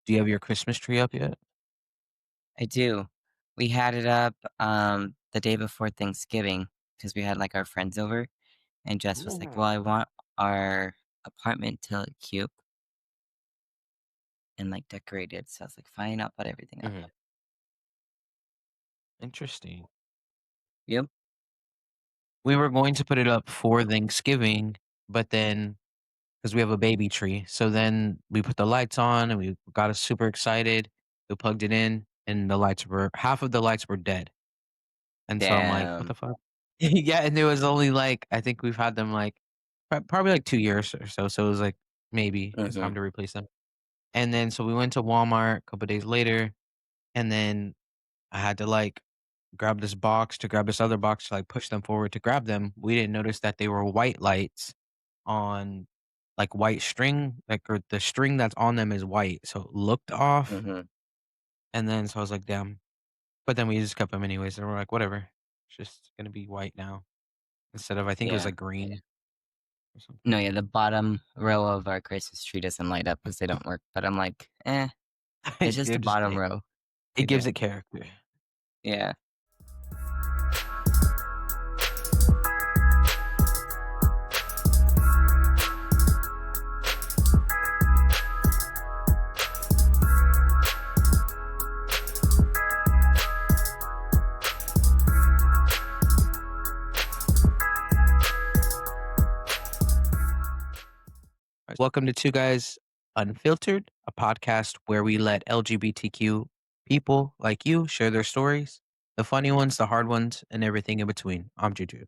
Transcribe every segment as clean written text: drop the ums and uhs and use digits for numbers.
Do you have your Christmas tree up yet? I do. We had it up the day before Thanksgiving because we had like our friends over, and Jess was like, "Well, Ooh. I want our apartment to look cute and like decorated." So I was like, "Fine, I'll put everything up." Mhm. Interesting. Yep. We were going to put it up for Thanksgiving, but then because we have a baby tree, so then we put the lights on and we got us super excited. We plugged it in, and the lights were half of the lights were dead. And so I'm like, "What Damn. the fuck?" Yeah, and there was only, like I think we've had them, like, probably, like, 2 years or so, so it was like, maybe it's Mm-hmm. time to replace them. And then so we went to Walmart a couple days later, and then I had to, like, grab this box to grab this other box to, like, push them forward to grab them. We didn't notice that they were white lights on, like, white string, like, or the string that's on them is white, so it looked off, Mm-hmm. and then so I was like, "Damn." But then we just kept them anyways, and we're like, "Whatever. It's just gonna be white now." Instead of I think it was, Yeah. like, green or No, something. yeah, the bottom row of our Christmas tree doesn't light up because they don't work. But I'm like, it's just You're the just bottom row. it We gives don't. it character. Yeah. Welcome to Two Guys Unfiltered, a podcast where we let LGBTQ people like you share their stories, the funny ones, the hard ones, and everything in between. I'm Juju.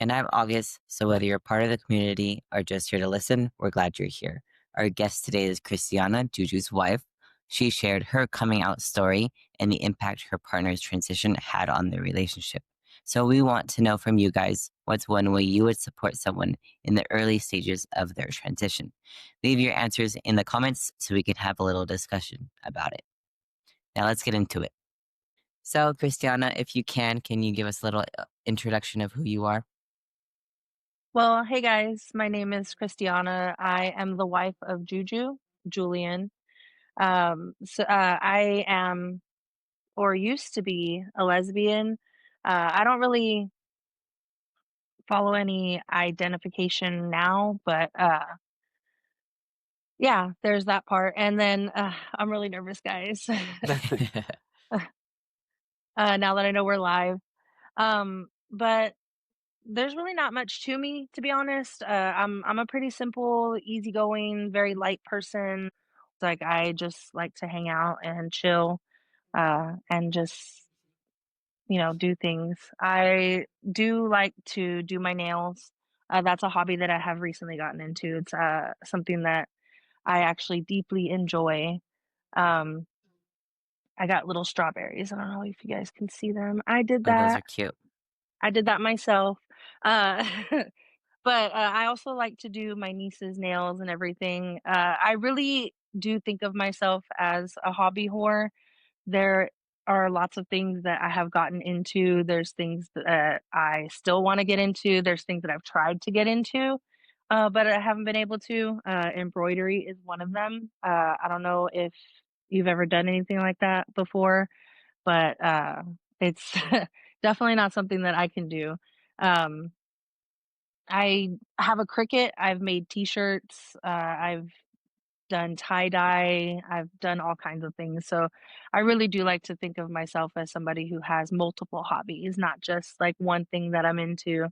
And I'm August, so whether you're part of the community or just here to listen, we're glad you're here. Our guest today is Christianna, Juju's wife. She shared her coming out story and the impact her partner's transition had on their relationship. So we want to know from you guys, what's one way you would support someone in the early stages of their transition? Leave your answers in the comments so we can have a little discussion about it. Now let's get into it. So, Christiana, if you can you give us a little introduction of who you are? Well, hey guys, my name is Christiana. I am the wife of Juju, Julian. I am or used to be a lesbian. I don't really follow any identification now, but yeah, there's that part. And then I'm really nervous, guys. Now that I know we're live, but there's really not much to me, to be honest. I'm a pretty simple, easygoing, very light person. It's like I just like to hang out and chill, and just do things. I do like to do my nails. That's a hobby that I have recently gotten into. It's something that I actually deeply enjoy. Um, I got little strawberries. I don't know if you guys can see them. I did Oh, those are that. cute. I did that myself. Uh, But, I also like to do my niece's nails and everything. I really do think of myself as a hobby whore. There are lots of things that I have gotten into. There's things that I still wanna get into. There's things that I've tried to get into, but I haven't been able to. Embroidery is one of them. I don't know if you've ever done anything like that before, but, it's definitely not something that I can do. Um I have a Cricut. I've made T-shirts. I've done tie-dye. I've done all kinds of things. So I really do like to think of myself as somebody who has multiple hobbies, not just like one thing that I'm into.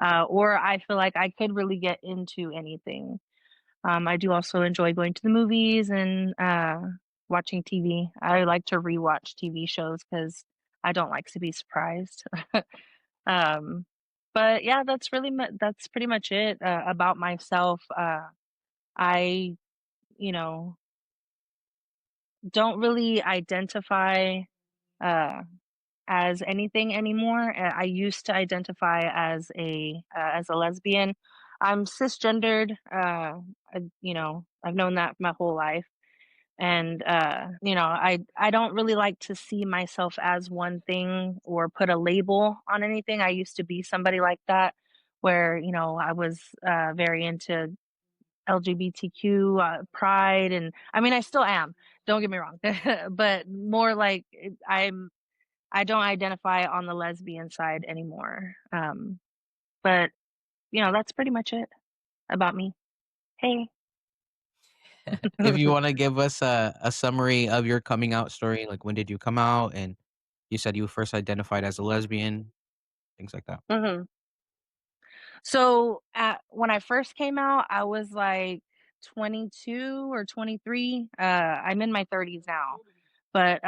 Or I feel like I could really get into anything. I do also enjoy going to the movies and watching TV. I like to rewatch TV shows because I don't like to be surprised. Um, but yeah, that's pretty much it, about myself. I, you know, don't really identify, uh, as anything anymore. I used to identify as a lesbian. I'm cisgendered, I've known that my whole life. And I don't really like to see myself as one thing or put a label on anything. I used to be somebody like that where I was very into LGBTQ pride, and I mean I still am. don't get me wrong, but more like I don't identify on the lesbian side anymore. But that's pretty much it about me. Hey. If you wanna give us a summary of your coming out story, like, when did you come out? And you said you first identified as a lesbian, things like that. Mhm. So, when I first came out, I was, like, 22 or 23. I'm in my 30s now, but,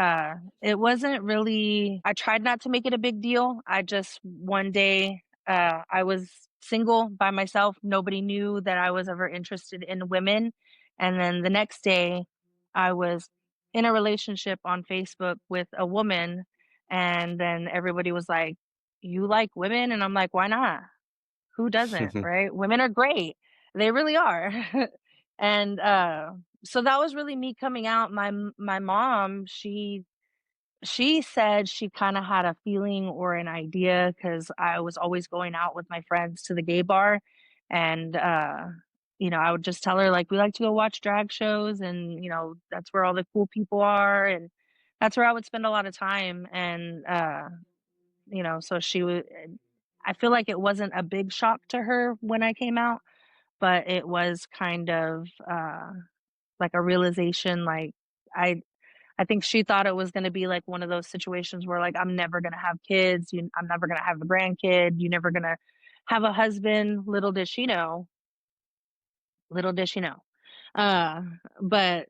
it wasn't really I tried not to make it a big deal. I just one day, I was single by myself. Nobody knew that I was ever interested in women, and then the next day, I was in a relationship on Facebook with a woman, and then everybody was like, "You like women?" And I'm like, "Why not?" Who doesn't, right? Women are great. They really are. And, so that was really me coming out. My mom, she said she kinda had a feeling or an idea because I was always going out with my friends to the gay bar, and, I would just tell her, like, "We like to go watch drag shows, and, that's where all the cool people are," and that's where I would spend a lot of time, and, so she would I feel like it wasn't a big shock to her when I came out, but it was kind of, like a realization, like, I I think she thought it was gonna be like one of those situations where, like, I'm never gonna have kids, I'm never gonna have a grandkid, you're never gonna have a husband, little did she know. Uh, but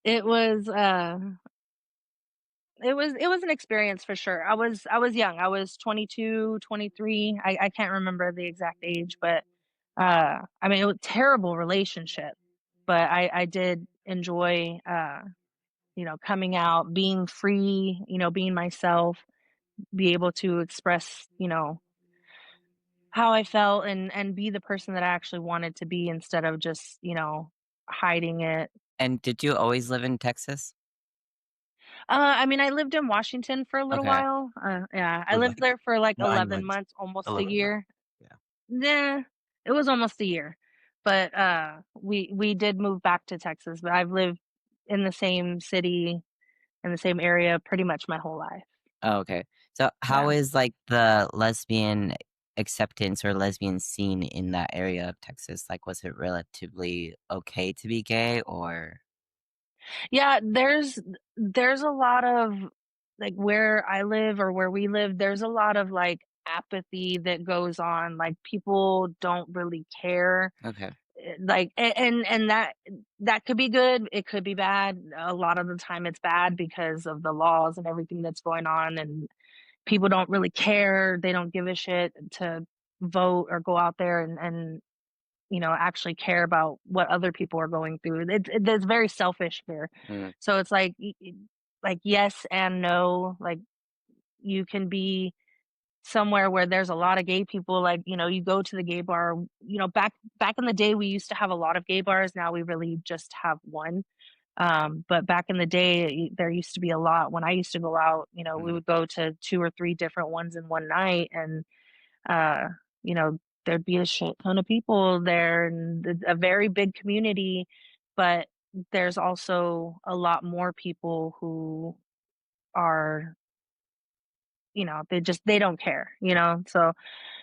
it was, it was an experience for sure. I was young. I was 22, 23. I can't remember the exact age, but I mean, it was a terrible relationship, but I did enjoy coming out, being free, being myself, be able to express, how I felt and be the person that I actually wanted to be instead of just, hiding it. And did you always live in Texas? I mean, I lived in Washington for a little Okay. while. Yeah, I For, lived like, there for like 9 11 months, months, almost a 11 months. year. Yeah. Nah, it was almost a year. But we did move back to Texas, but I've lived in the same city, in the same area pretty much my whole life. Oh, okay. So how Yeah. is, like, the lesbian acceptance or lesbian scene in that area of Texas? Like, was it relatively okay to be gay or Yeah, there's a lot of like where I live or where we live, there's a lot of like apathy that goes on. Like people don't really care. Okay. Like and that could be good, it could be bad. A lot of the time it's bad because of the laws and everything that's going on and people don't really care. They don't give a shit to vote or go out there and actually care about what other people are going through. It's very selfish here. Mm, So it's like like yes and no. Like you can be somewhere where there's a lot of gay people. Like you go to the gay bar. Back in the day, we used to have a lot of gay bars. Now we really just have one. But back in the day, there used to be a lot. When I used to go out, we mhm, would go to two or three different ones in one night, and uh, you know, there'd be a shit ton of people there and a very big community, but there's also a lot more people who are, they don't care. So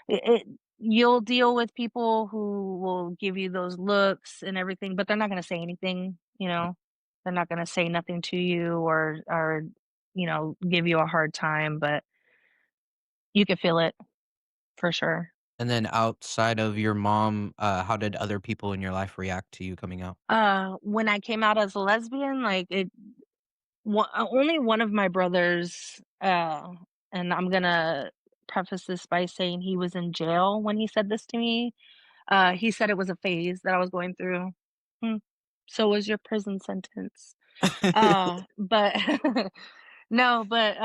it you'll deal with people who will give you those looks and everything, but they're not going to say anything. They're not going to say nothing to you or give you a hard time, but you can feel it for sure. And then outside of your mom, how did other people in your life react to you coming out? When I came out as a lesbian, like only one of my brothers, and I'm gonna preface this by saying he was in jail when he said this to me. He said it was a phase that I was going through. Hmm. So was your prison sentence. But no, but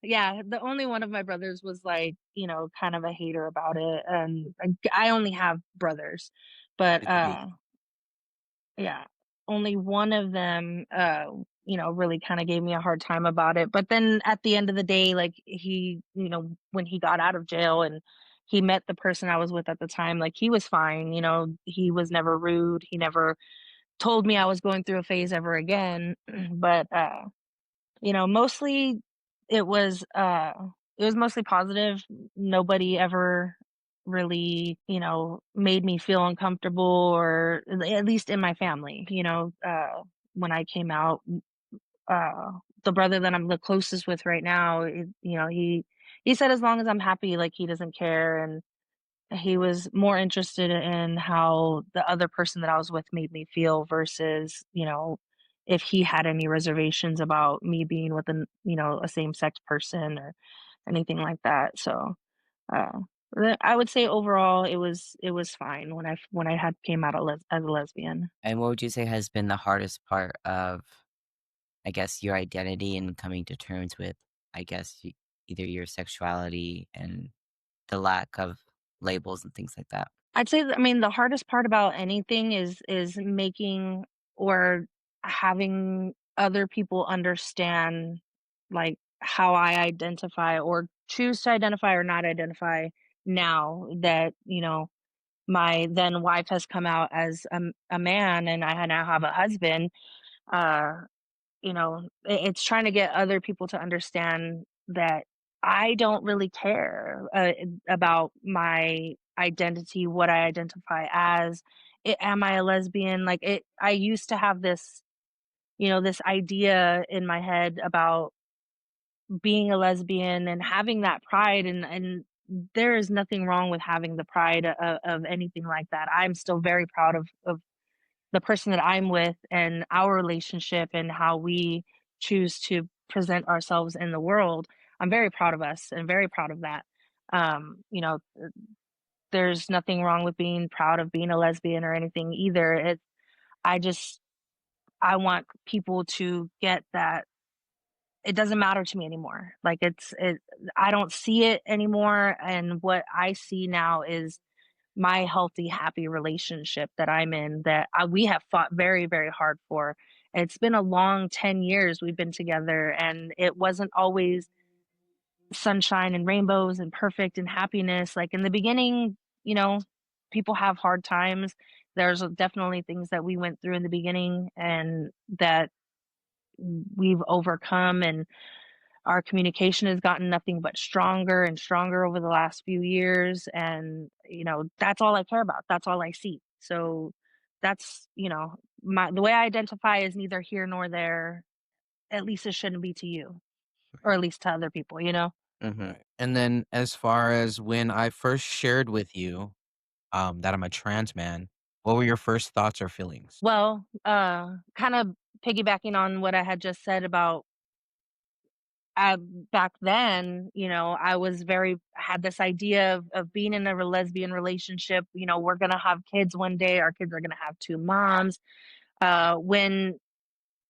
yeah, the only one of my brothers was like, kind of a hater about it, and I only have brothers, but Did they hate yeah. Only one of them, really kinda gave me a hard time about it, but then at the end of the day, like, when he got out of jail and he met the person I was with at the time, like, he was fine. He was never rude, he never told me I was going through a phase ever again. But mostly it was uh it was mostly positive. Nobody ever really, made me feel uncomfortable, or at least in my family, when I came out. uh the brother that I'm the closest with right now, he said as long as I'm happy, like, he doesn't care. And he was more interested in how the other person that I was with made me feel versus, if he had any reservations about me being with a same-sex person or anything like that. So, uh, I would say overall it was fine when I had came out as a lesbian. And what would you say has been the hardest part of, I guess, your identity and coming to terms with, I guess, either your sexuality and the lack of labels and things like that? I'd say that, I mean, the hardest part about anything is making or having other people understand, like, how I identify or choose to identify or not identify now that, my then wife has come out as a man and now have a husband. Uh, it's trying to get other people to understand that I don't really care about my identity, what I identify as. Am I a lesbian? Like, I used to have this idea in my head about being a lesbian and having that pride, and there is nothing wrong with having the pride of anything like that. I'm still very proud of the person that I'm with and our relationship and how we choose to present ourselves in the world. I'm very proud of us and very proud of that. Um, you know, there's nothing wrong with being proud of being a lesbian or anything either. I just, I want people to get that it doesn't matter to me anymore. Like, I don't see it anymore. And what I see now is my healthy, happy relationship that I'm in, that we have fought very, very hard for. It's been a long 10 years we've been together, and it wasn't always sunshine and rainbows and perfect and happiness. Like, in the beginning, you know, people have hard times. There's definitely things that we went through in the beginning and that we've overcome, and our communication has gotten nothing but stronger and stronger over the last few years. And, that's all I care about. That's all I see. So that's, the way I identify is neither here nor there. At least it shouldn't be to you, or at least to other people. Mhm. Right. And then as far as when I first shared with you, that I'm a trans man, what were your first thoughts or feelings? Well, kind of piggybacking on what I had just said about back then, I had this idea of being in a lesbian relationship. We're gonna have kids one day. Our kids are gonna have two moms. When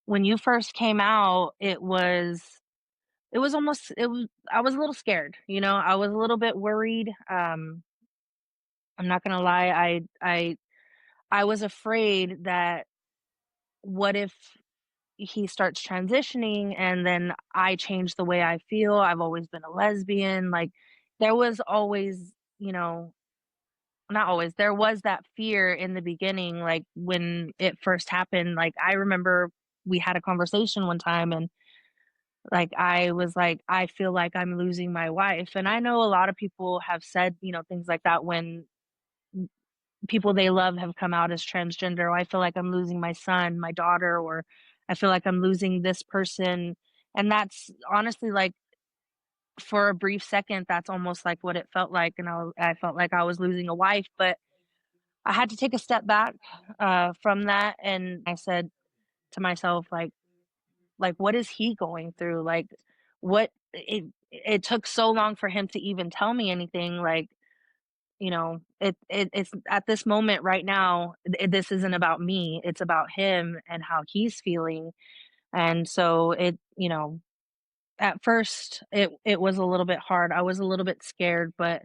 you first came out, I was a little scared. I was a little bit worried. I'm not gonna lie. I was afraid that what if he starts transitioning and then I change the way I feel. I've always been a lesbian. Like, there was always, not always, there was that fear in the beginning, like when it first happened. Like, I remember we had a conversation one time, and like I was like, I feel like I'm losing my wife. And I know a lot of people have said, things like that when people they love have come out as transgender. Or I feel like I'm losing my son, my daughter, or I feel like I'm losing this person. And that's honestly, like, for a brief second, that's almost like what it felt like. And I felt like I was losing a wife, but I had to take a step back from that. And I said to myself, like, what is he going through? Like, it took so long for him to even tell me anything. Like, it's at this moment right now, this isn't about me, it's about him and how he's feeling. And so at first it was a little bit hard. I was a little bit scared, but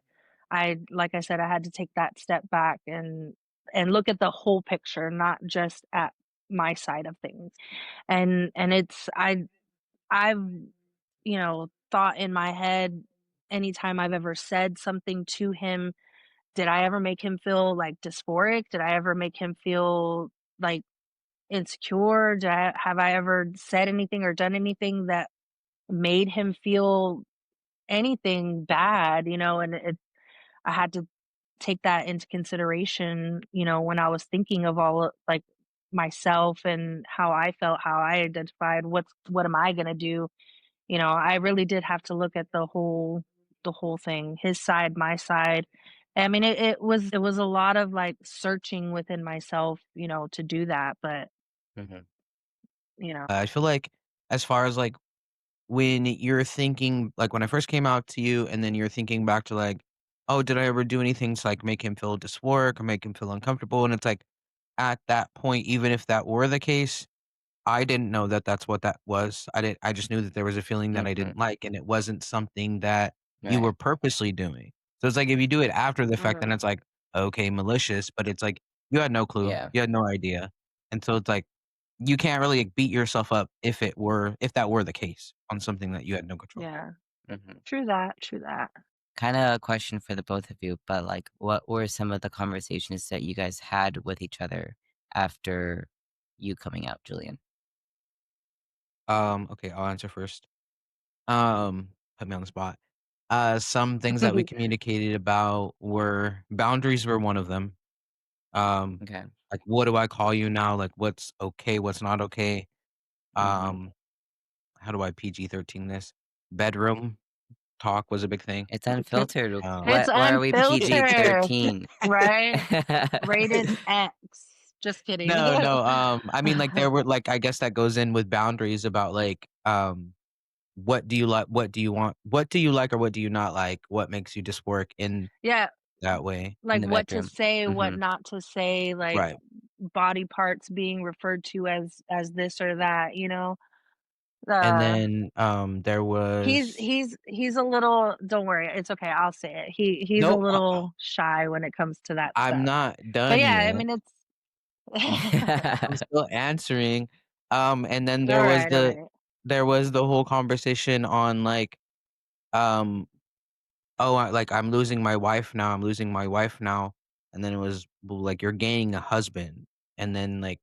like I said, I had to take that step back and look at the whole picture, not just at my side of things. And I've thought in my head, anytime I've ever said something to him, did I ever make him feel, like, dysphoric? Did I ever make him feel like insecure? Have I ever said anything or done anything that made him feel anything bad, and I had to take that into consideration, when I was thinking of all of, like, myself and how I felt, how I identified, what am I gonna do? I really did have to look at the whole thing, his side, my side. I mean, it was a lot of, like, searching within myself, to do that, but, Mhm. you know I feel like as far as, like, when you're thinking like, when I first came out to you and then you're thinking back to, like, "Oh, did I ever do anything to, like, make him feel dysphoric or make him feel uncomfortable?" And it's like, at that point, even if that were the case, I didn't know that that's what that was. I just knew that there was a feeling that I Mhm. didn't like, and it wasn't something that you Right. were purposely doing. So it's like if you do it after the fact, then Mhm. it's like, okay, malicious, but it's like you had no clue. Yeah. You had no idea. And so it's like you can't really like, beat yourself up if that were the case on something that you had no control. Yeah. Mhm. True that, true that. Kinda a question for the both of you, but, like, what were some of the conversations that you guys had with each other after you coming out, Julian? Okay, I'll answer first. Put me on the spot. Some things that we communicated about were boundaries were one of them. Um, Okay. like, what do I call you now? Like, what's okay, what's not okay? Mhm. Um, how do I PG-13 this? Bedroom talk was a big thing. It's unfiltered. It's What why are we unfiltered, PG-13? right? Rated X. Just kidding. No, no, I mean, like, there were like, I guess that goes in with boundaries about, like, what do you like, what do you want, what do you like or what do you not like? What makes you just work in Yeah, that way? In like the what to bedroom. say, what Mhm. not to say, like Right. body parts being referred to as this or that. And Uh, then, there was he's a little, don't worry, it's okay, I'll say it. He's a no, little shy when it comes to that I'm stuff. not But done yeah, I yet. mean, it's I'm still answering. And then alright, alright. there was the whole conversation on, like, um, "Oh, I'm losing my wife now, I'm losing my wife now." And then it was, well, like, "You're gaining a husband." And then, like,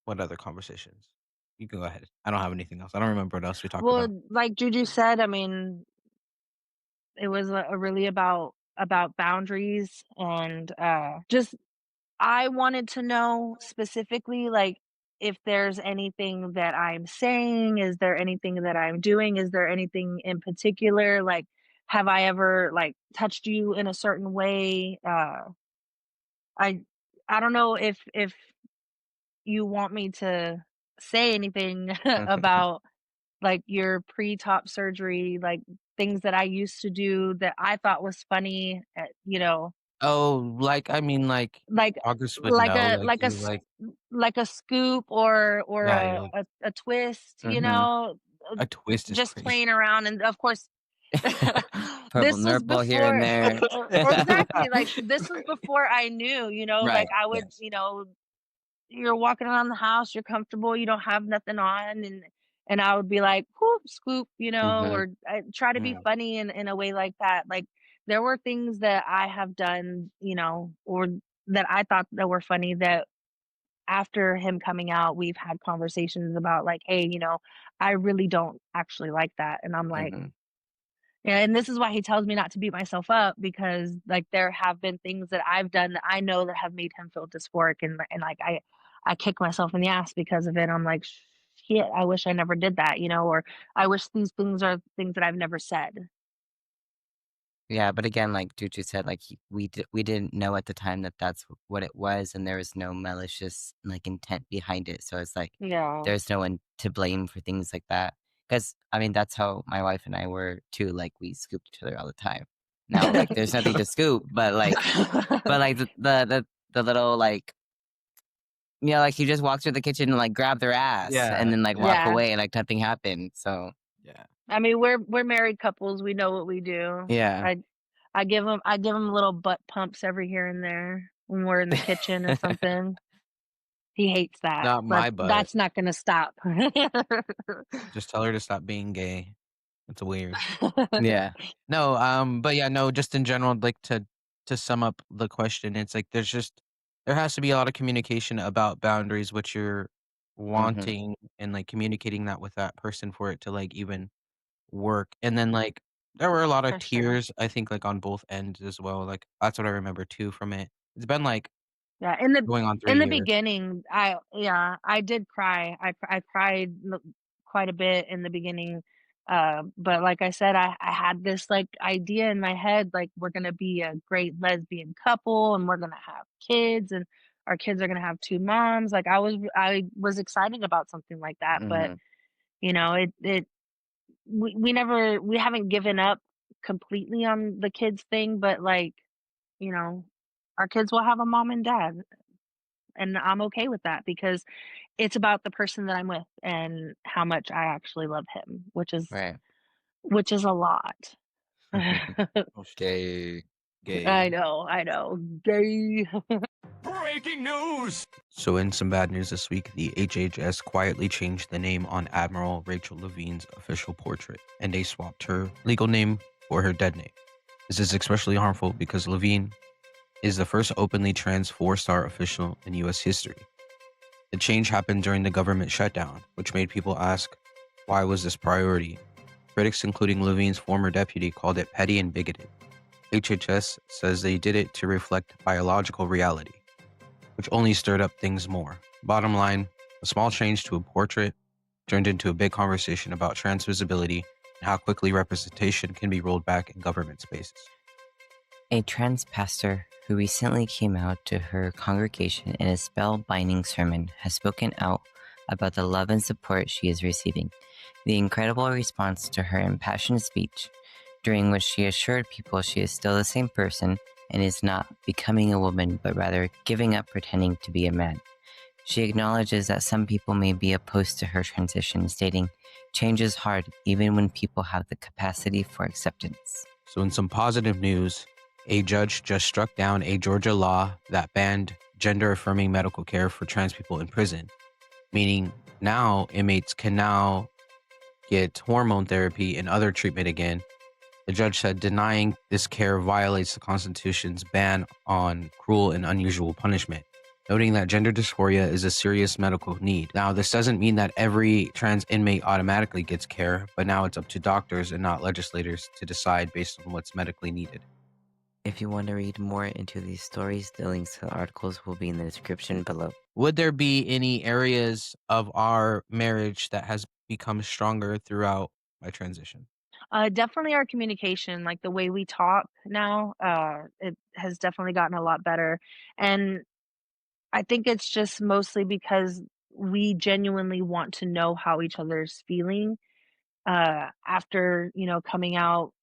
what other conversations? You can go ahead. I don't have anything else. I don't remember what else we talked about. Well, like Juju said, I mean, it was really about boundaries and just I wanted to know specifically, like, if there's anything that I'm saying, is there anything that I'm doing, is there anything in particular, like, have I ever, like, touched you in a certain way? I I don't know if you want me to say anything about, like, your pre-top surgery, like, things that I used to do that I thought was funny, Oh, like, I mean, like, like August would like know, a like, like a you, s like like a scoop or right, a like, a twist, Mhm. a twist is just crazy. playing around, and of course, Purple this was nipple here and before there. exactly, like, this was before I knew, like, Right, I would, yes. you're walking around the house, you're comfortable, you don't have nothing on, and I would be like, "Whoop, scoop," Mhm, or I try to be mhm, funny in a way like that. Like, there were things that I have done, or that I thought that were funny that after him coming out, we've had conversations about, like, "Hey, I really don't actually like that." And I'm like, mhm. yeah, and this is why he tells me not to beat myself up because, like, there have been things that I've done that I know that have made him feel dysphoric, and like, I kick myself in the ass because of it. I'm like, "Shit, I wish I never did that," or I wish these things are things that I've never said. Yeah, but again, like Juju said, like, we didn't know at the time that that's what it was, and there was no malicious, like, intent behind it, so it's like, Yeah. there's no one to blame for things like that. Because I mean, that's how my wife and I were too, like, we scooped each other all the time. Now, like, there's nothing to scoop, but, like, the little, like, like, he just walks through the kitchen and, like, grab their ass and Yeah, then, like, yeah, walk Yeah. away and, like, nothing happened, so yeah. I mean, we're married couples, we know what we do. yeah. I give him little butt pumps every here and there when we're in the kitchen or something. He hates that, Not but my butt. that's not gonna stop. Just tell her to stop being gay. It's weird. Yeah. No, but yeah, no, just in general, like, to sum up the question, it's like there's just there has to be a lot of communication about boundaries, what you're Mhm. wanting, and, like, communicating that with that person for it to, like, even work, and then, like, there were a lot of For sure. tears, I think, like, on both ends as well, like, that's what I remember too from it. It's been, like, Yeah, going on 3 in the years. beginning, I did cry. I cried quite a bit in the beginning, but like I said, I had this, like, idea in my head, like, we're gonna be a great lesbian couple, and we're gonna have kids, and our kids are gonna have 2 moms, like, I was excited about something like that, but, Mhm. you know, it we haven't given up completely on the kids thing, but, like, you know, our kids will have a mom and dad, and I'm okay with that because it's about the person that I'm with and how much I actually love him, Right. which is a lot. Oh, sh Gay. gay. I know, gay. Breaking news! So in some bad news this week, the HHS quietly changed the name on Admiral Rachel Levine's official portrait, and they swapped her legal name for her dead name. This is especially harmful because Levine is the first openly trans four-star official in US history. The change happened during the government shutdown, which made people ask, why was this priority? Critics, including Levine's former deputy, called it petty and bigoted. HHS says they did it to reflect biological reality, which only stirred up things more. Bottom line, a small change to a portrait turned into a big conversation about trans visibility and how quickly representation can be rolled back in government spaces. A trans pastor who recently came out to her congregation in a spell-binding sermon has spoken out about the love and support she is receiving. The incredible response to her impassioned speech, during which she assured people she is still the same person and is not becoming a woman, but rather giving up pretending to be a man. She acknowledges that some people may be opposed to her transition, stating, "Change is hard, even when people have the capacity for acceptance." So, in some positive news, a judge just struck down a Georgia law that banned gender affirming medical care for trans people in prison, meaning now inmates can now get hormone therapy and other treatment again. The judge said denying this care violates the Constitution's ban on cruel and unusual punishment, noting that gender dysphoria is a serious medical need. Now, this doesn't mean that every trans inmate automatically gets care, but now it's up to doctors and not legislators to decide based on what's medically needed. If you want to read more into these stories, the links to the articles will be in the description below. Would there be any areas of our marriage that has become stronger throughout my transition? Definitely our communication, like the way we talk now, it has definitely gotten a lot better, and I think it's just mostly because we genuinely want to know how each other's feeling, after, coming out.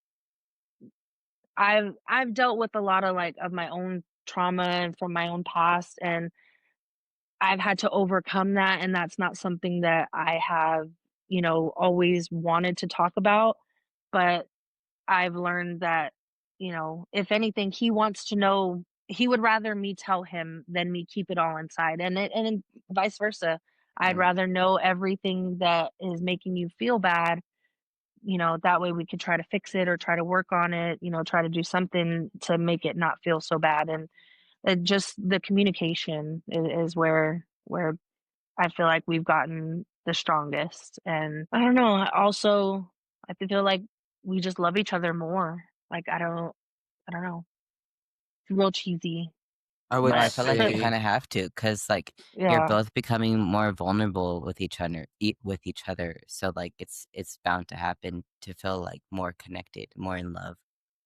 I've dealt with a lot of, like, of my own trauma and from my own past, and I've had to overcome that, and that's not something that I have, always wanted to talk about, but I've learned that, if anything, he would rather me tell him than me keep it all inside, and vice versa. I'd Mm. rather know everything that is making you feel bad, that way we could try to fix it or try to work on it, try to do something to make it not feel so bad, and just the communication is where I feel like we've gotten the strongest, and I don't know, also, I feel like we just love each other more. Like, I don't know. It's real cheesy, I would No, I but feel like you say kind of have to, because like you're yeah. both becoming more vulnerable with each other, with each other. So like it's bound to happen to feel like more connected, more in love.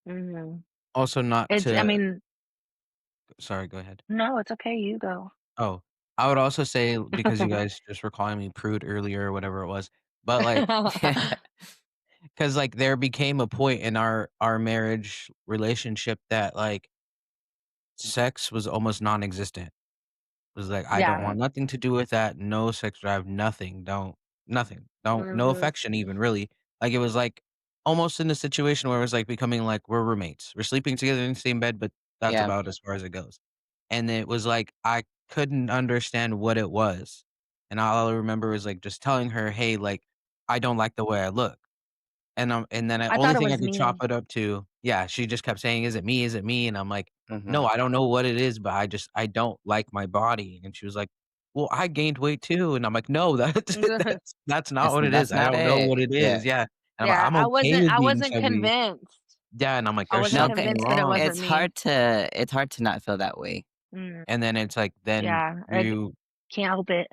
Mhm. also not I to. mean Sorry, go ahead. no, it's okay, you go. Oh, I would also say because you guys just were calling me prude earlier or whatever it was, but, like, because like, there became a point in our marriage relationship that, like, sex was almost non-existent. It was like, "I don't Yeah. want nothing to do with that, no sex drive, nothing, nothing, no Mhm. affection even, really." Like, it was, like, almost in a situation where it was, like, becoming like we're roommates. We're sleeping together in the same bed, but that's Yeah. about as far as it goes. And it was like, I couldn't understand what it was. And all I remember was, like, just telling her, "Hey, like, I don't like the way I look." And then the I only thought it thing I was could chop me. it up to, yeah, she just kept saying, "Is it me? Is it me?" And I'm like, "No, Mhm. I don't know what it is, but I don't like my body." And she was like, "Well, I gained weight too." And I'm like, "No, that's not what it is. That's I not don't know it. what it Yeah. is." Yeah. And I'm like, Yeah, "I'm okay with I being wasn't chubby." convinced. Yeah, and I'm like, I "There's wasn't No, 'ca something convinced that it wrong." wasn't me. it's hard to not feel that way. Mm, And then it's like, then yeah, I you can't help it.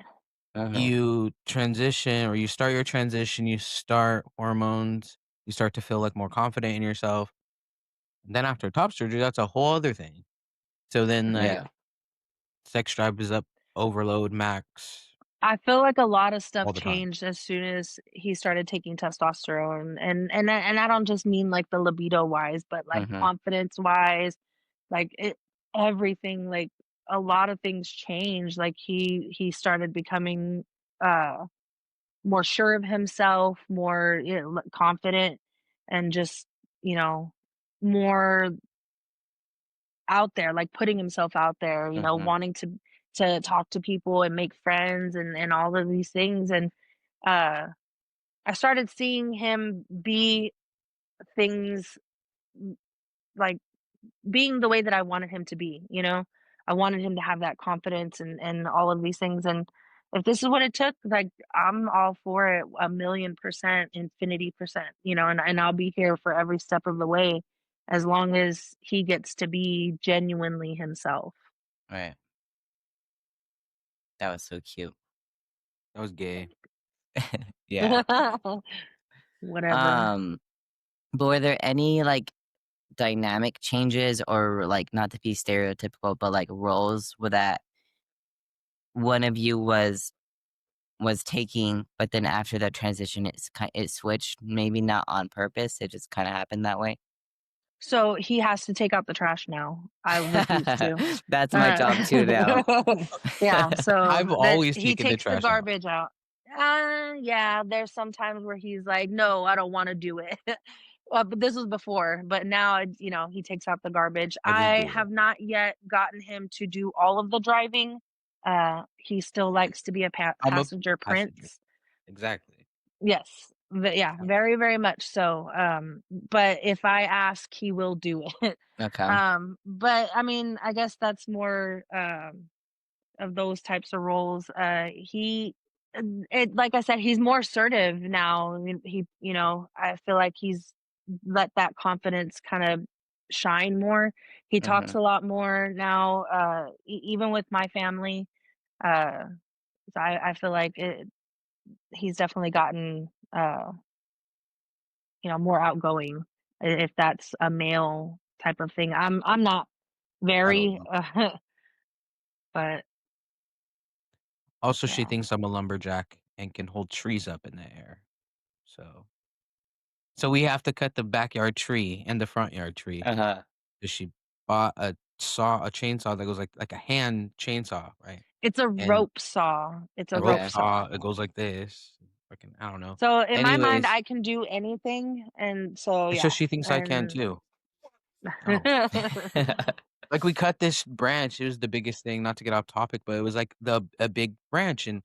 Mhm. you transition or you start your transition, you start hormones, you start to feel, like, more confident in yourself. And then after top surgery, that's a whole other thing. So then, like, Yeah. sex drive is up, overload max I feel like a lot of stuff all the time. changed as soon as he started taking testosterone, and I don't just mean, like, the libido wise, but, like, Mhm. confidence wise, like, everything, like, a lot of things changed, like, he started becoming, uh, more sure of himself, more, confident, and just, you know, more out there, like, putting himself out there, Mhm. wanting to talk to people and make friends and all of these things, and, uh, I started seeing him be things, m like, being the way that I wanted him to be, you know? I wanted him to have that confidence and all of these things, and if this is what it took, like, I'm all for it 1,000,000%, infinity percent, and I'll be here for every step of the way as long as he gets to be genuinely himself. Right. That was so cute. That was gay. Yeah. Whatever. Um, but were there any, like, dynamic changes or, like, not to be stereotypical, but, like, roles with that one of you was taking, but then after that transition, it switched, maybe not on purpose, it just kinda happened that way? So he has to take out the trash now. I refuse to. That's my Uh, job too now. yeah, so I've that always he taken the takes the trash out. garbage out. Yeah, there's some times where he's like, "No, I don't wanna do it." But this was before, but now, he takes out the garbage. I just I do it. have not yet gotten him to do all of the driving. He still likes to be a I'm a passenger passenger. prince. Exactly. Yes, yeah, Yeah. very, very much so, but if I ask, he will do it. Okay. But I mean, I guess that's more, of those types of roles. Like I said, he's more assertive now. I mean, I feel like he's let that confidence kind of shine more. He talks Mhm. a lot more now, even with my family. Uh, so I feel like he's definitely gotten, more outgoing, if that's a male type of thing. I'm not I don't very, know. but Also, she yeah. thinks I'm a lumberjack and can hold trees up in the air. So we have to cut the backyard tree and the front yard tree. Uh-huh. 'Cause she bought a chainsaw that goes like a hand chainsaw, right? It's a And rope saw. It's a a rope rope Okay. saw. saw, it goes like this. Fucking I don't know. So in my mind, Anyways, I can do anything, and so so yeah, she thinks I can and too. I don't like, we cut this branch, it was the biggest thing, not to get off topic, but it was like a big branch, and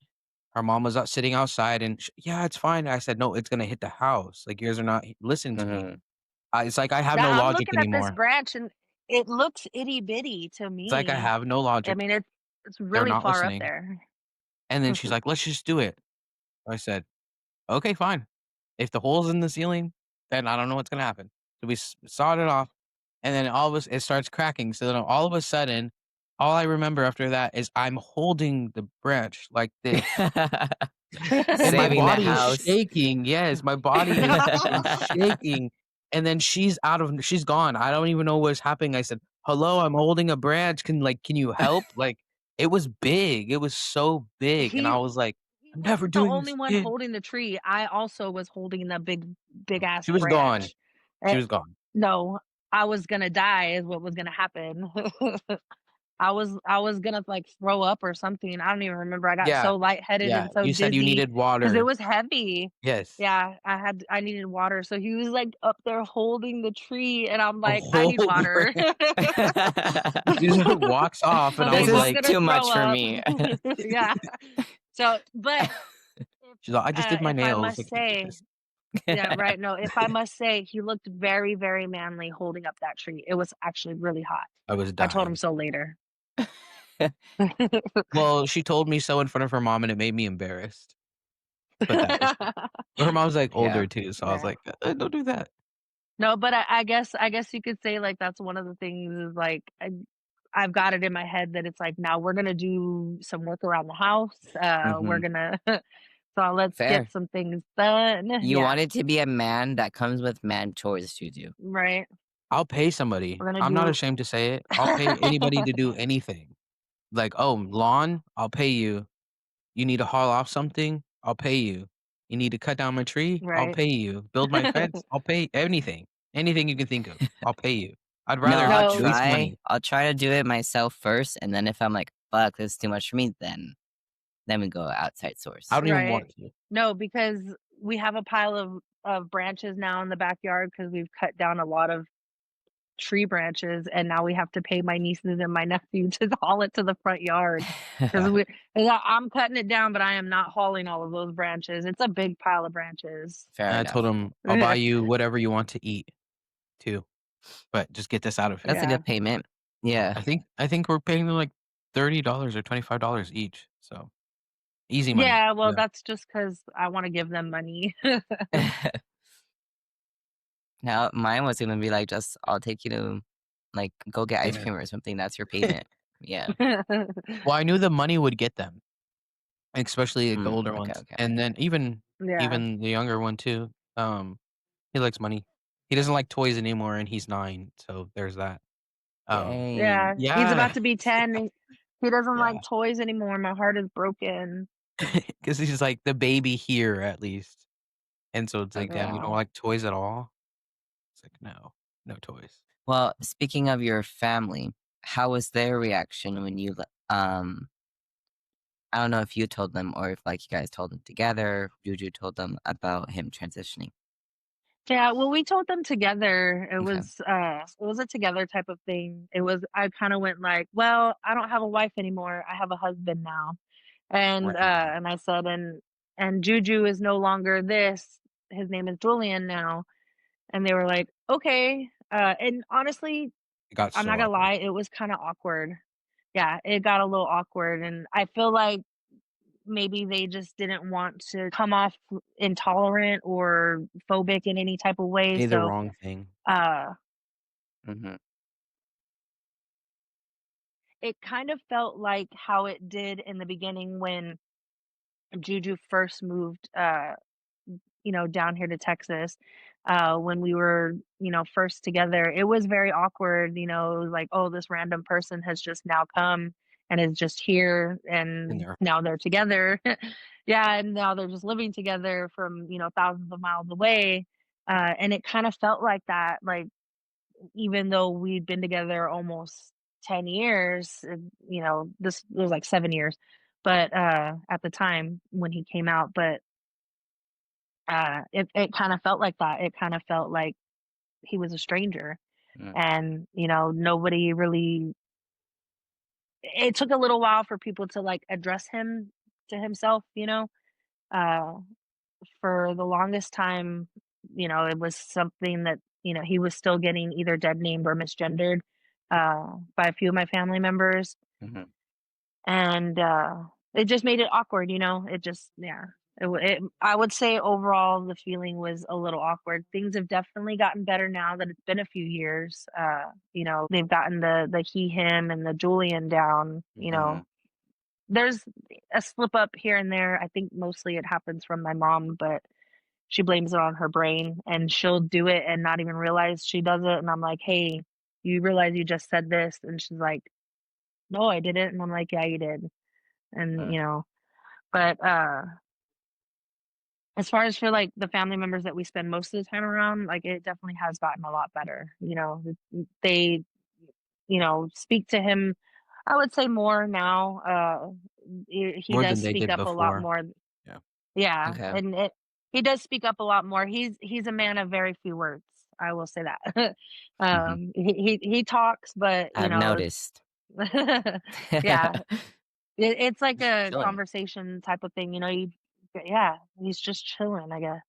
her mom was out sitting outside and "Yeah, it's fine." I said, "No, it's gonna hit the house. Like, you guys are not listening to me." Mhm. It's like I have that no I'm logic looking at this anymore. branch, and it looks itty bitty to It's like I me. have no I logic. mean, it's They're really not far up listening. there. And then she's like, "Let's just do it." I said, "Okay, fine. If the hole's in the ceiling, then I don't know what's gonna happen." So we sawed it off, and then all of us it starts cracking. So then all of a sudden, all I remember after that is I'm holding the branch like this, and my Saving the body is house. shaking. Yes, my body is shaking. And then she's gone. I don't even know what's happening. I said, "Hello, I'm holding a branch. Can you help?" Like, it was big. It was so big, and He I was like, he "I'm never wasn't the doing only this one again." holding the tree. I also was holding the big ass She was gone. branch. She Eh, was gone. no, I was gonna die is what was gonna happen. I was gonna, like, throw up or something. I don't even remember. I got Yeah, so lightheaded yeah. and so You said you dizzy needed because it water. was heavy. Yes. Yeah, I needed water, so he was, like, up there holding the tree, and I'm A like, "I whole need water." branch. She just walks off, and I'm I This like, was "I'm is like gonna too throw much for up." me. Yeah. So, but if, she's like, "I just did my if I nails." must I can't do say, this. Yeah, right, no, if I must say, he looked very, very manly holding up that tree. It was actually really hot. I was I told him dying. so later. Well, she told me so in front of her mom, and it made me embarrassed, but that was it. But her mom's, like, Yeah. older too, so I was Yeah. like, don't do that." No, but I guess you could say, like, that's one of the things is, like, I've got it in my head that it's like, now we're gonna do some work around the house, we're Mhm. gonna so let's get Fair. some things done. You Yeah, want it to be a man that comes with man chores to do. right. I'll pay somebody. We're gonna I'm not do ashamed to say it. I'll pay anybody to do anything. Like, "Oh, lawn? I'll pay you. You need to haul off something? I'll pay you. You need to cut down my tree? I'll right. pay you. Build my fence? I'll pay anything. Anything you can think of, I'll pay you. I'd No, rather I'll No, waste try. money." I'll try to do it myself first, and then if I'm like, "Fuck, this is too much for me," then we go outside I source. don't even right. want to. No, because we have a pile of branches now in the backyard because 'cause we've cut down a lot of tree branches, and now we have to pay my nieces and my nephew to haul it to the front yard 'cause we 'cause I'm cutting it down, but I am not hauling all of those branches. It's a big pile of branches. Fair And I told enough. him, "I'll buy you whatever you want to eat too, but just get this out of That's here." a Yeah. good payment. Yeah. I think we're paying them, like, $30 or $25 each, so easy money. Yeah, well, Yeah. that's just because I wanna give them money. Now, mine was gonna be like, just I'll take you to, like, go get ice Dinner. cream or something. That's your payment. Yeah. Well, I knew the money would get them, especially, like, the Mm, older okay, ones, okay. and then even Yeah. even the younger one too, he likes money. He doesn't like toys anymore, and he's 9, so there's that. Dang. Yeah, he's about Yeah, to be 10, he doesn't yeah, like toys anymore, my heart is broken. because he's, like, the baby here at least, and so it's like, Okay. "Damn, you don't Yeah. like toys at all?" It's like, "No, no toys." Well, speaking of your family, how was their reaction when I don't know if you told them or if, like, you guys told them together, Juju told them about him transitioning. Yeah, well, we told them together. Okay. It was a together type of thing. It was I kinda went like, "Well, I don't have a wife anymore, I have a husband now." Right. And I said, "And Juju is no longer this, his name is Julian now." And they were like, "Okay." And honestly, It got I'm so not gonna awkward. lie, it was kinda awkward. Yeah, it got a little awkward, and I feel like maybe they just didn't want to come off intolerant or phobic in any type of way, Say the so, wrong thing. uh, Mhm. it kind of felt like how it did in the beginning when Juju first moved, down here to Texas, when we were, first together. It was very awkward, it was like, "Oh, this random person has just now come and is just here, In and there. now they're together." Yeah, and now they're just living together from, thousands of miles away, and it kinda felt like that, like, even though we'd been together almost 10 years, this was like 7 years, but, at the time when he came out, but it kinda felt like that. It kinda felt like he was a stranger, Mm, and, nobody really it took a little while for people to, like, address him to himself, Uh, for the longest time, it was something that, he was still getting either dead named or misgendered, by a few of my family members. mhm, And, it just made it awkward, It just yeah. I would say overall the feeling was a little awkward. Things have definitely gotten better now that it's been a few years. They've gotten the he, him, and the Julian down, mhm, There's a slip up here and there. I think mostly it happens from my mom, but she blames it on her brain, and she'll do it and not even realize she does it, and I'm like, "Hey, you realize you just said this?" And she's like, "No, I didn't." And I'm like, "Yeah, you did." And, mm, but, as far as for, like, the family members that we spend most of the time around, like, it definitely has gotten a lot better, They, speak to him, I would say more now, he More does than they speak did up a lot before. more. Yeah. Yeah, okay. and it he does speak up a lot more. He's a man of very few words, I will say that. Mhm. He talks, but, I've noticed. yeah, it's like a Chilling. conversation type of thing, yeah, he's just chilling, I guess.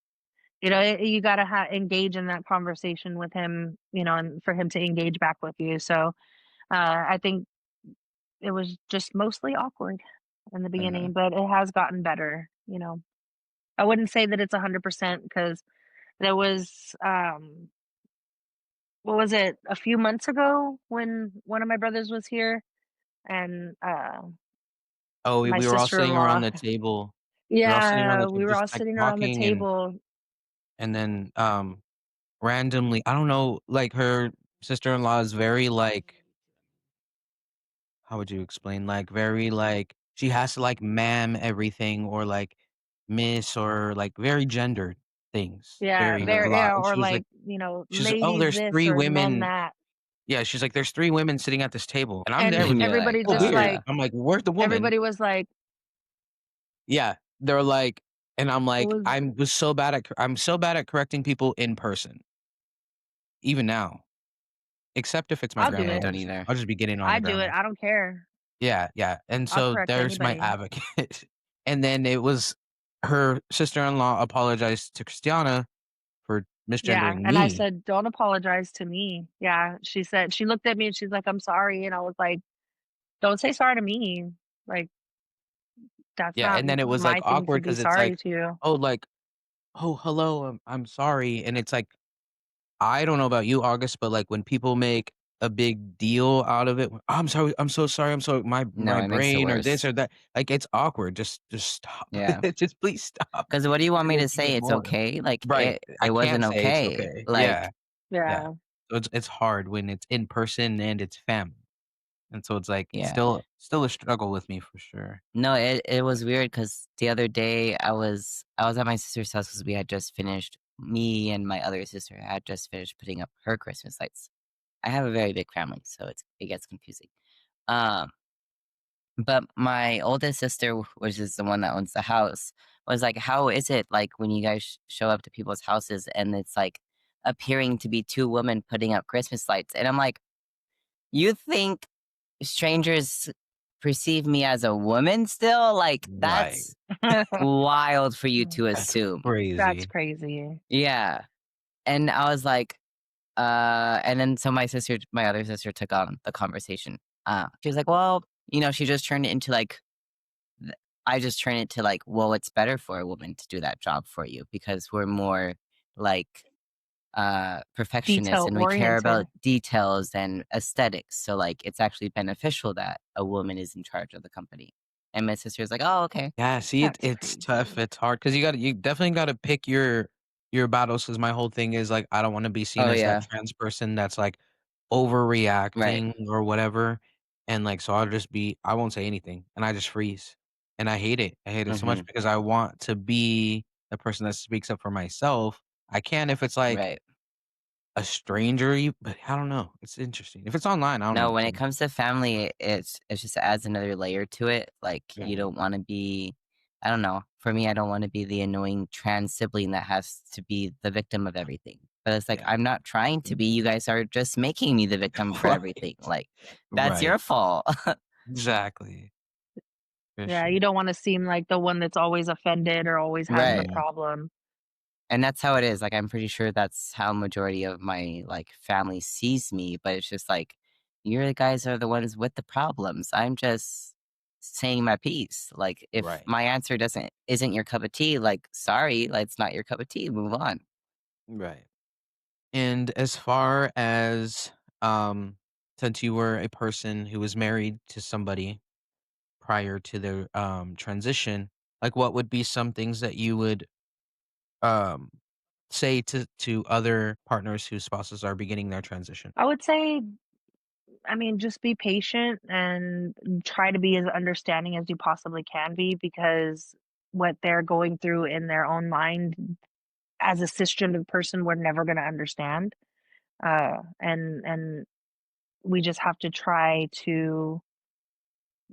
You gotta engage in that conversation with him, and for him to engage back with you. So I think it was just mostly awkward in the Mhm. beginning, but it has gotten better. I wouldn't say that it's 100% because there was, what was it, a few months ago when one of my brothers was here and, Oh, we my we were all sitting around sister-in-law the table. We were all sitting around yeah, the we table were just, all like, sitting around the talking table. and then, randomly I don't know, like, her sister-in-law is very, like how would you explain? Like, very, like she has to, like, ma'am everything or, like, miss or, like, very gendered things, Yeah, very a Mhm. lot, and or she was like like, she's like, "Oh, ladies there's this 3 or men women." that. Yeah, she's like, "There's 3 women sitting at this table," and I'm there And with And her. you're like, everybody "Oh, just weird." yeah. like I'm like, "Where's the woman?" everybody was like, Yeah, they're like and I'm it like, was I'm so bad at correcting people in person, even now, except if it's my I'll do Yeah, I grandma, it. don't either. I'll just be getting on I the do it. grandma. I don't care. Yeah, yeah, and I'll so correct there's my anybody. advocate, and then it was her sister-in-law apologized to Christiana for Yeah, misgendering and I me. said, "Don't apologize to me." Yeah, she looked at me and she's like, "I'm sorry." And I was like, "Don't say sorry to me. Like, that's Yeah, not and then it was, like, my thing to awkward be because it's sorry like, to." "Oh, like, oh, hello, I'm sorry," and it's like, I don't know about you, August, but, like, when people make a big deal out of it, "I'm sorry, I'm so sorry, I'm so No, my it makes it brain," or this worse. or that, like, it's awkward, just stop. Yeah. Just please stop. 'Cause what do you want You're me to making it say? It's more. okay? Like, Right, I it can't wasn't say it's okay. okay. Yeah, Like, yeah. Yeah. So it's hard when it's in person and it's family, and so it's, like, it's yeah. still a struggle with me for sure. No, it was weird because the other day I was at my sister's house because we had just finished me and my other sister had just finished putting up her Christmas lights. I have a very big family, so it gets confusing. Um, but my oldest sister, which is the one that owns the house, was like, "How is it, like, when you guys show up to people's houses and it's, like, appearing to be 2 women putting up Christmas lights?" And I'm like, "You think strangers perceive me as a woman still? Like, Right. that's wild for you to That's assume." That's crazy. crazy. Yeah, and I was like, and then so my other sister took on the conversation. She was like, "Well," she just turned it into, like, th I just turned it to, like, "Well, it's better for a woman to do that job for you because we're more, like, perfectionists Detail and we care about oriented. details and aesthetics. So like it's actually beneficial that a woman is in charge of the company." And my sister's like, "Oh, okay." Yeah, see, That's it's tough, crazy. it's hard because you definitely gotta pick your battles. Because my whole thing is, like, I don't wanna be seen Oh as that yeah. trans person that's, like, Right. overreacting or whatever, and, like, so I won't say anything, and I just freeze, and I hate it. I hate it so much Mhm. because I want to be the person that speaks up for myself. I can if it's, like, Right. a stranger, you but I don't know, it's interesting. If it's online, I don't know No, what to when it say. comes to family, it just adds another layer to it. Like you Yeah, don't want to be, I don't know. For me, I don't want to be the annoying trans sibling that has to be the victim of everything. But it's like yeah. I'm not trying to be. You guys are just making me the victim for everything. Right, Like that's right, your fault. exactly, for Yeah, you sure. don't wanna seem like the one that's always offended or always has the Right. Yeah, problem. And that's how it is, like, I'm pretty sure that's how majority of my, like, family sees me, but it's just like, "You guys are the ones with the problems, I'm just saying my piece." Like, if right. my answer isn't your cup of tea, like, sorry, like, it's not your cup of tea, move on. Right. And as far as, um, since you were a person who was married to somebody prior to their, transition, like, what would be some things that you would, um, say to other partners whose spouses are beginning their transition? I would say, I mean, just be patient and try to be as understanding as you possibly can be because what they're going through in their own mind as a cisgender person, we're never gonna understand. And we just have to try to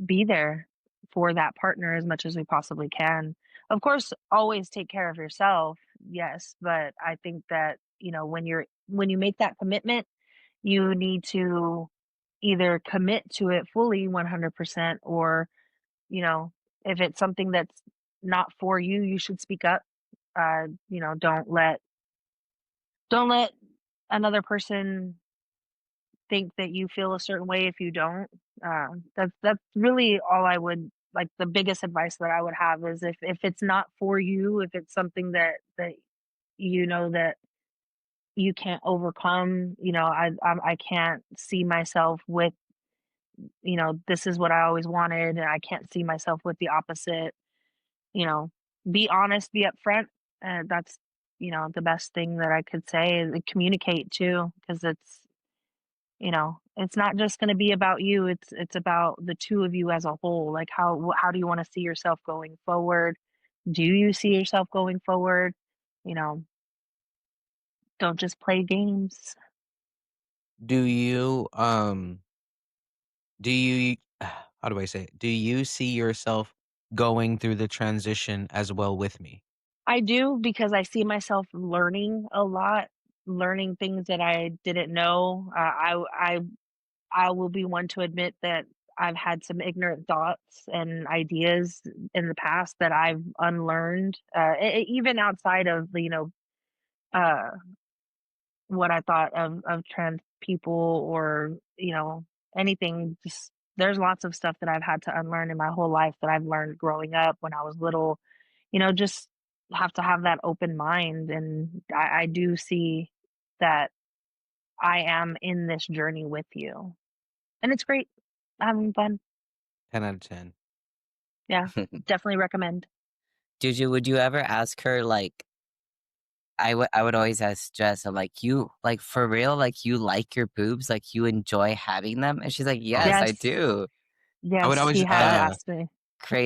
be there for that partner as much as we possibly can. Of course, always take care of yourself, yes, but I think that, when you make that commitment, you need to either commit to it fully 100% or, you know, if it's something that's not for you, you should speak up. don't let another person think that you feel a certain way if you don't. That's really all I would like. The biggest advice that I would have is if it's not for you, if it's something that you know that you can't overcome, I can't see myself with, this is what I always wanted, and I can't see myself with the opposite. You know, be honest, be upfront. That's the best thing that I could say is communicate too, because it's not just going to be about you. It's about the two of you as a whole. Like how do you want to see yourself going forward? Do you see yourself going forward? You know, don't just play games. Do you do you how do I say it? Do you see yourself going through the transition as well with me? I do because I see myself learning a lot, learning things that I didn't know. I will be one to admit that I've had some ignorant thoughts and ideas in the past that I've unlearned, even outside of uh, what I thought of trans people or anything. Just there's lots of stuff that I've had to unlearn in my whole life that I've learned growing up when I was little. Just have to have that open mind, and I do see that I am in this journey with you, and it's great. Having fun. 10 out of 10. Yeah, definitely recommend. Juju, would you ever ask her like I would always ask Jess, I'm like, you like for real, like you like your boobs, like you enjoy having them? And she's like, Oh, yes, I Yes, do. I would yes, always he has That's asked me.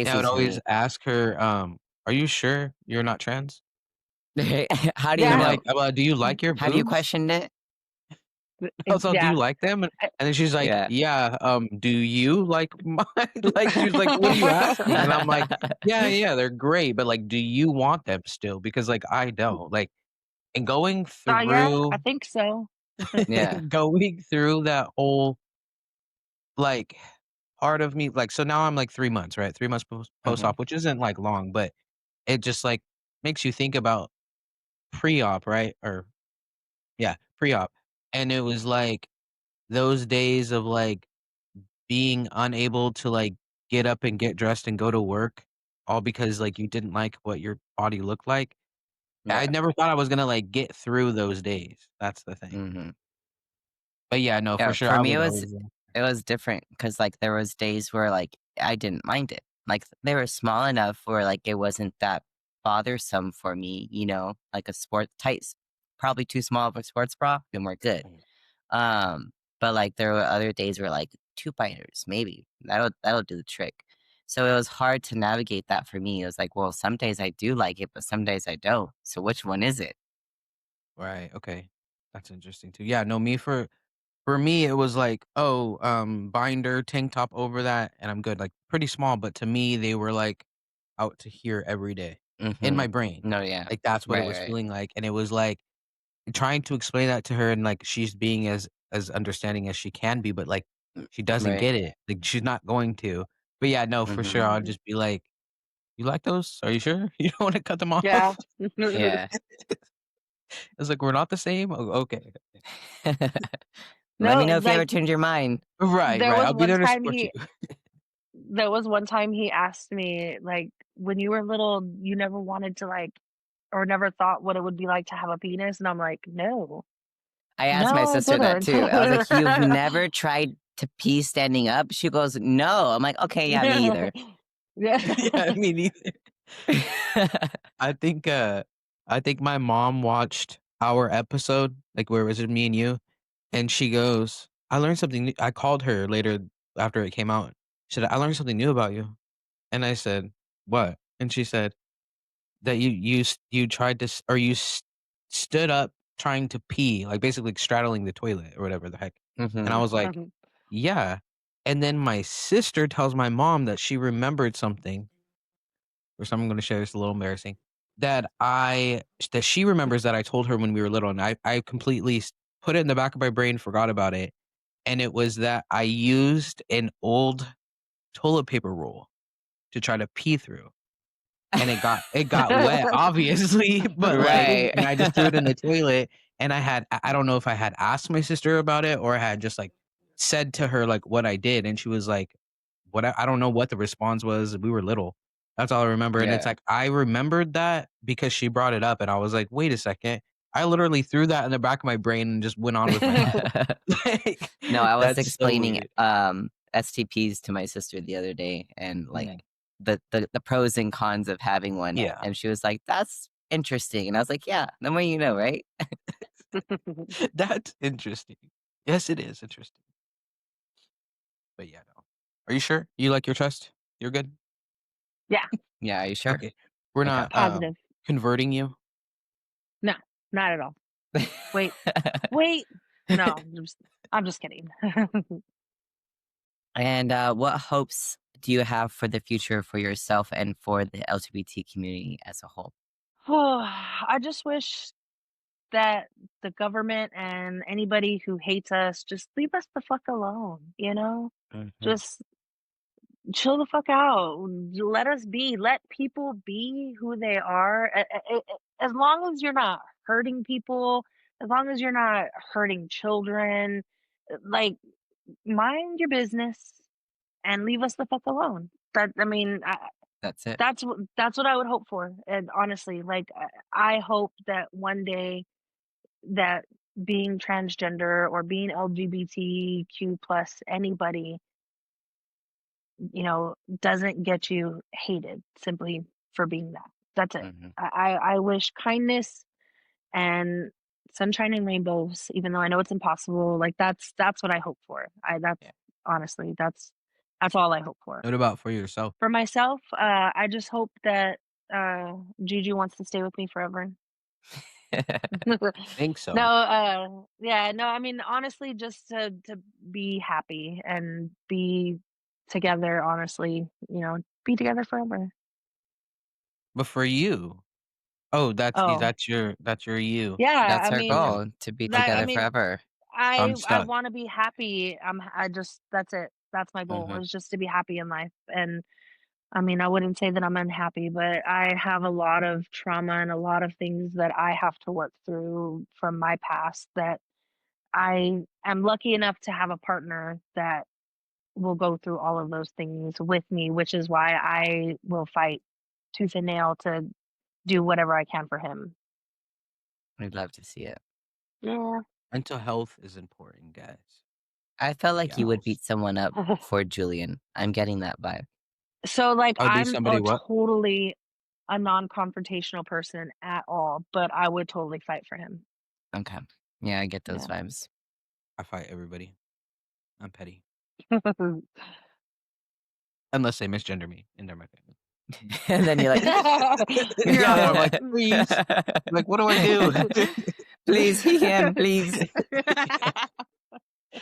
yeah, I crazy would to always me. ask her, "Are you sure you're not trans?" How do Because you I'm Yeah, know? like, "Do you like your Have you boobs?" questioned it? Also, "Do you yeah. like them?" And then she's like, Yeah. "Yeah, do you like mine?" Like, she was like, "What are you asking?" And I'm like, "Yeah, yeah, they're great, but, like, do you want them still? Because, like, I don't." Like, and going Yeah, I through think so. Yeah. going through that whole, like, part of me like, so now I'm, like, 3 months, right? 3 months Mhm. post-op, which isn't, like, long, but it just, like, makes you think about pre-op, right? Or yeah, pre-op, and it was, like, those days of, like, being unable to, like, get up and get dressed and go to work, all because, like, you didn't like what your body looked like. I Yeah. never thought I was gonna, like, get through those days. That's the thing. Mhm. But yeah, no, for Yeah, sure, for I me would always it was different because like there was days where like I didn't mind it. Like they were small enough where like it wasn't that bothersome for me, like a sport tight probably too small of a sports bra and we're good. Mhm. Um, but like there were other days where like 2 biters, maybe. That'll do the trick. So it was hard to navigate that for me. It was like, well, some days I do like it, but some days I don't. So which one is it? Right, okay. That's interesting too. Yeah, no, for me, it was like, "Oh, binder, tank top over that, and I'm good." Like, pretty small, but to me, they were, like, out to here every day in my Mhm. brain. No, yeah. Like, that's what it Right, was right. feeling like, and it was, like, trying to explain that to her and, like, she's being as understanding as she can be, but, like, Mm, she doesn't right. get it. Like, she's not going to. But, yeah, no, for sure, Mhm. I'll just be like, "You like those? Are you sure? You don't wanna cut them Yeah. off?" Yeah. It's like, "We're not the same?" "Oh, okay." Let me No, know if you ever like change your mind. Right, there right, was I'll be one there to time support you. he there was one time he asked me, like, "When you were little, you never wanted to, like, or never thought what it would be like to have a penis?" And I'm like, "No. I asked my No, I sister that didn't." too. I was like, "You've never tried to pee standing up?" She goes, "No." I'm like, "Okay, yeah, me either." Yeah. Yeah, me neither. I think, I think my mom watched our episode, like, where it was just me and you, and she goes, "I learned something new." I called her later after it came out. She said, "I learned something new about you." And I said, "What?" And she said, "That you tried to s or you s stood up trying to pee, like, basically straddling the toilet or whatever the heck." And I Mhm. was like, "Yeah." And then my sister tells my mom that she remembered something, or something I'm gonna share, it's a little embarrassing, that she remembers that I told her when we were little, and I completely put it in the back of my brain, forgot about it, and it was that I used an old toilet paper roll to try to pee through. and it got wet, obviously, but, like Right. and I just threw it in the toilet, and I don't know if I had asked my sister about it or I had just, like, said to her, like, what I did, and she was like, "What?" I don't know what the response was, we were little. That's all I remember, and it's Yeah. like, I remembered that because she brought it up, and I was like, "Wait a second, I literally threw that in the back of my brain and just went on with my life." Like, No, I was that's so explaining, weird. STPs to my sister the other day and, like, Mhm. the pros and cons of having one, Yeah. and she was like, "That's interesting," and I was like, "Yeah, the more you know, right?" That's interesting. Yes, it is interesting. But yeah, no. Are you sure? You like your trust? You're good? Yeah, "Yeah, are you sure?" Okay. We're Okay. not, positive. converting you? No, not at all. Wait, wait. No, I'm just kidding. And, what hopes do you have for the future for yourself and for the LGBT community as a whole? I just wish that the government and anybody who hates us just leave us the fuck alone, you know? Mhm. Just chill the fuck out. Let us be. Let people be who they are. As long as you're not hurting people, as long as you're not hurting children, like mind your business and leave us the fuck alone. That I mean, That's it. that's what I would hope for. And honestly, like I hope that one day that being transgender or being LGBTQ plus anybody, doesn't get you hated simply for being that. That's it. Mhm. I wish kindness and sunshine and rainbows, even though I know it's impossible. Like that's what I hope for. I that's Yeah. honestly that's all I hope for. What about for yourself? For myself, I just hope that Juju wants to stay with me forever. Think No, so. yeah, no, I mean, honestly, just to be happy and be together, honestly, be together forever. But for you oh, Oh, that's your you. yeah, That's I our mean, goal, to be that I together mean, forever. I I'm I stuck. wanna be happy. I just that's it. That's my goal Mhm. is just to be happy in life, and, I mean, I wouldn't say that I'm unhappy, but I have a lot of trauma and a lot of things that I have to work through from my past that I am lucky enough to have a partner that will go through all of those things with me, which is why I will fight tooth and nail to do whatever I can for him. We'd love to see it. Yeah. Mental health is important, guys. I felt And like you would gals. beat someone up for Julian. I'm getting that vibe. So, like, Oh, do I'm somebody what? totally a non-confrontational person at all, but I would totally fight for him. Okay. Yeah, I get those Yeah. vibes. I fight everybody. I'm petty. You're Unless they misgender me, and they're my family. And then you're like, Yeah, then I'm like, all "Please." Like, "What do I do?" "Please, he, him, please."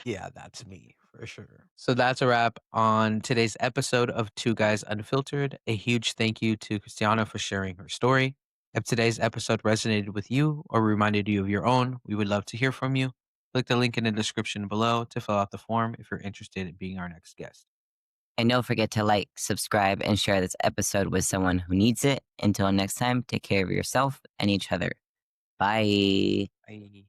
Yeah, that's me for sure. So that's a wrap on today's episode of Two Guys Unfiltered. A huge thank you to Christiana for sharing her story. If today's episode resonated with you or reminded you of your own, we would love to hear from you. Click the link in the description below to fill out the form if you're interested in being our next guest. And don't forget to like, subscribe, and share this episode with someone who needs it. Until next time, take care of yourself and each other. Bye. Bye.